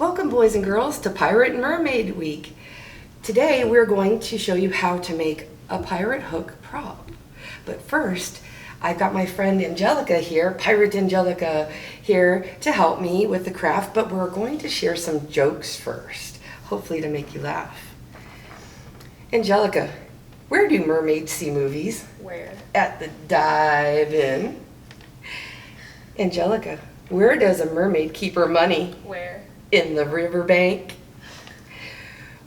Welcome, boys and girls, to Pirate and Mermaid Week. Today we're going to show you how to make a pirate hook prop. But first, I've got my friend Angelica here, Pirate Angelica, here to help me with the craft, but we're going to share some jokes first, hopefully to make you laugh. Angelica, where do mermaids see movies? Where? At the dive-in. Angelica, where does a mermaid keep her money? Where? In the riverbank.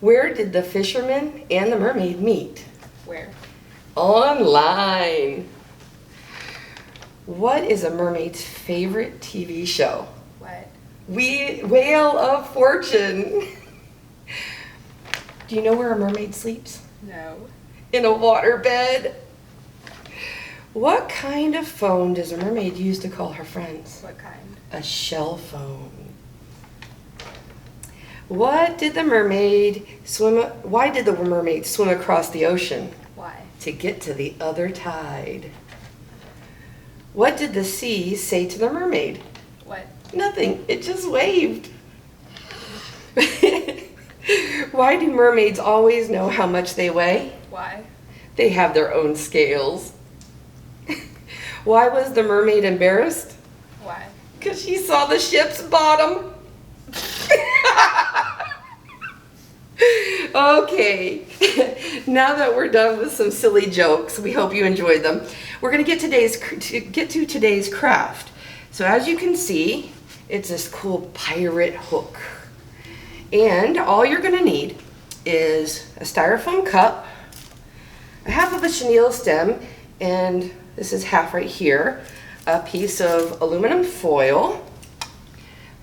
Where did the fisherman and the mermaid meet? Where? Online. What is a mermaid's favorite TV show? What? Whale of Fortune. Do you know where a mermaid sleeps? No. In a waterbed. What kind of phone does a mermaid use to call her friends? What kind? A shell phone. Why did the mermaid swim across the ocean? Why? To get to the other tide. What did the sea say to the mermaid? What? Nothing. It just waved. Why do mermaids always know how much they weigh? Why? They have their own scales. Why was the mermaid embarrassed? Why? Because she saw the ship's bottom. Okay, now that we're done with some silly jokes, we hope you enjoyed them. We're going to get to today's craft. So as you can see, it's this cool pirate hook. And all you're going to need is a styrofoam cup, a half of a chenille stem, and this is half right here, a piece of aluminum foil,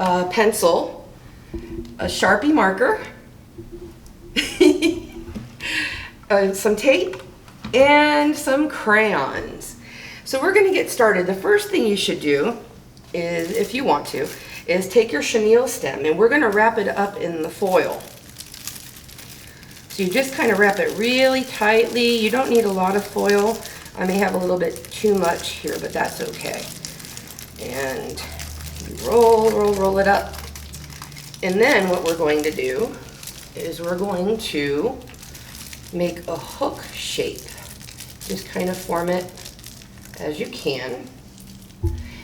a pencil, a Sharpie marker, some tape, and some crayons. So we're going to get started. The first thing you should do is, if you want to, is take your chenille stem and we're going to wrap it up in the foil. So you just kind of wrap it really tightly. You don't need a lot of foil. I may have a little bit too much here, but that's okay. And you roll it up. And then what we're going to do is we're going to make a hook shape. Just kind of form it as you can.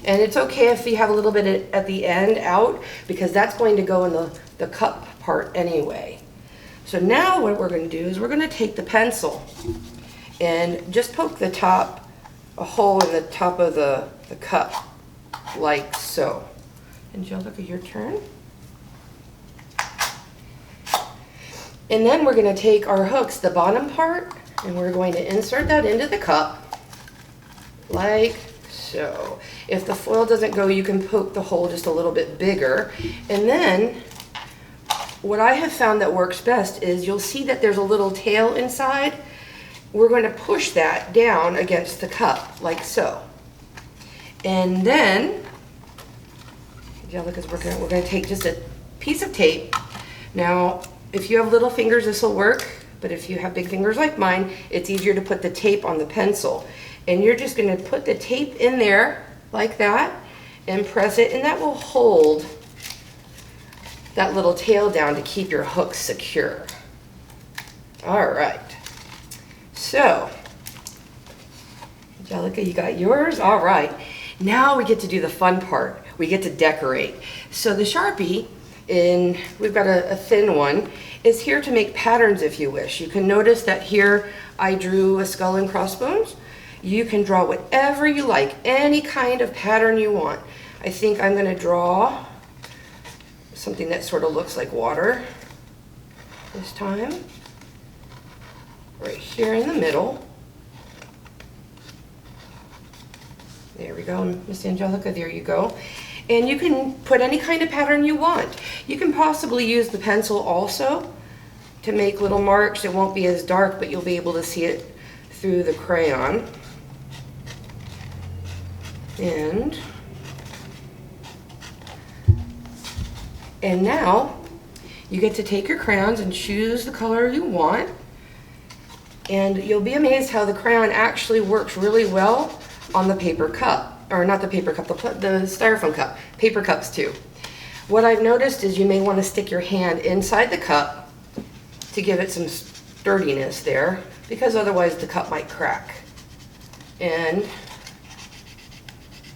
And it's okay if you have a little bit at the end out, because that's going to go in the cup part anyway. So now what we're going to do is we're going to take the pencil and just poke a hole in the top of the cup, like so. Angelica, your turn. And then we're going to take our hooks, the bottom part, and we're going to insert that into the cup, like so. If the foil doesn't go, you can poke the hole just a little bit bigger. And then, what I have found that works best is you'll see that there's a little tail inside. We're going to push that down against the cup, like so. And then, Angelica's working on it, we're going to take just a piece of tape. Now, if you have little fingers, this will work, but if you have big fingers like mine, it's easier to put the tape on the pencil. And you're just going to put the tape in there like that and press it, and that will hold that little tail down to keep your hook secure. All right. So, Angelica, you got yours? All right. Now we get to do the fun part. We get to decorate. So the Sharpie, we've got a thin one, is here to make patterns if you wish. You can notice that here I drew a skull and crossbones. You can draw whatever you like, any kind of pattern you want. I think I'm going to draw something that sort of looks like water this time. Right here in the middle. There we go, Miss Angelica, there you go. And you can put any kind of pattern you want. You can possibly use the pencil also to make little marks. It won't be as dark, but you'll be able to see it through the crayon. And now you get to take your crayons and choose the color you want. And you'll be amazed how the crayon actually works really well on the paper cup. Or not the paper cup, the styrofoam cup. Paper cups too. What I've noticed is you may want to stick your hand inside the cup to give it some sturdiness there, because otherwise the cup might crack. And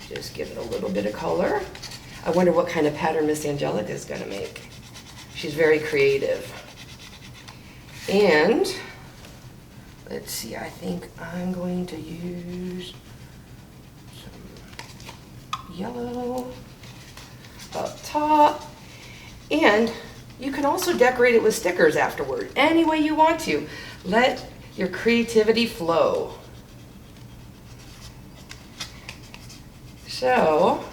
just give it a little bit of color. I wonder what kind of pattern Miss Angelica is going to make. She's very creative. And let's see, I think I'm going to use some yellow up top. And you can also decorate it with stickers afterward, any way you want to. Let your creativity flow. So,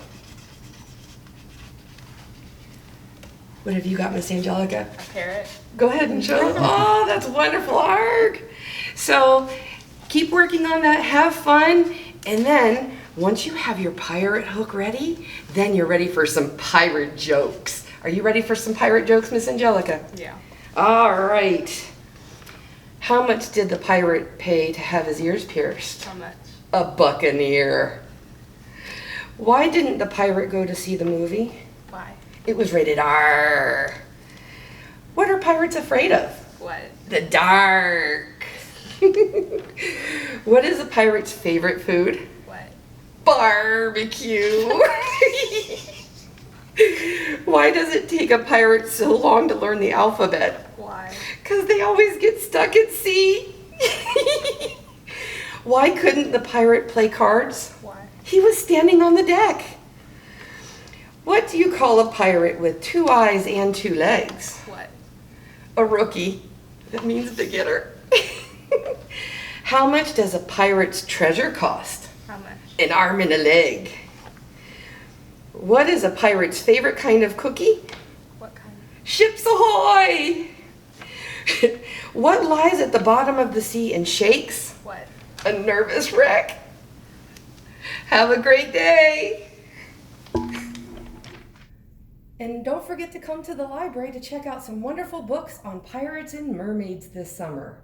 what have you got, Miss Angelica? A parrot. Go ahead and show. Oh, that's wonderful, Arg. So, keep working on that, have fun, and then once you have your pirate hook ready, then you're ready for some pirate jokes. Are you ready for some pirate jokes, Miss Angelica? Yeah. All right. How much did the pirate pay to have his ears pierced? How much? A buccaneer. Why didn't the pirate go to see the movie? Why? It was rated R. What are pirates afraid of? What? The dark. What is a pirate's favorite food? What? Barbecue. Why does it take a pirate so long to learn the alphabet? Why? Because they always get stuck at sea. Why couldn't the pirate play cards? Why? He was standing on the deck. What do you call a pirate with 2 eyes and 2 legs? What? A rookie. That means beginner. How much does a pirate's treasure cost? How much? An arm and a leg. What is a pirate's favorite kind of cookie? What kind? Ships ahoy! What lies at the bottom of the sea and shakes? What? A nervous wreck. Have a great day. And don't forget to come to the library to check out some wonderful books on pirates and mermaids this summer.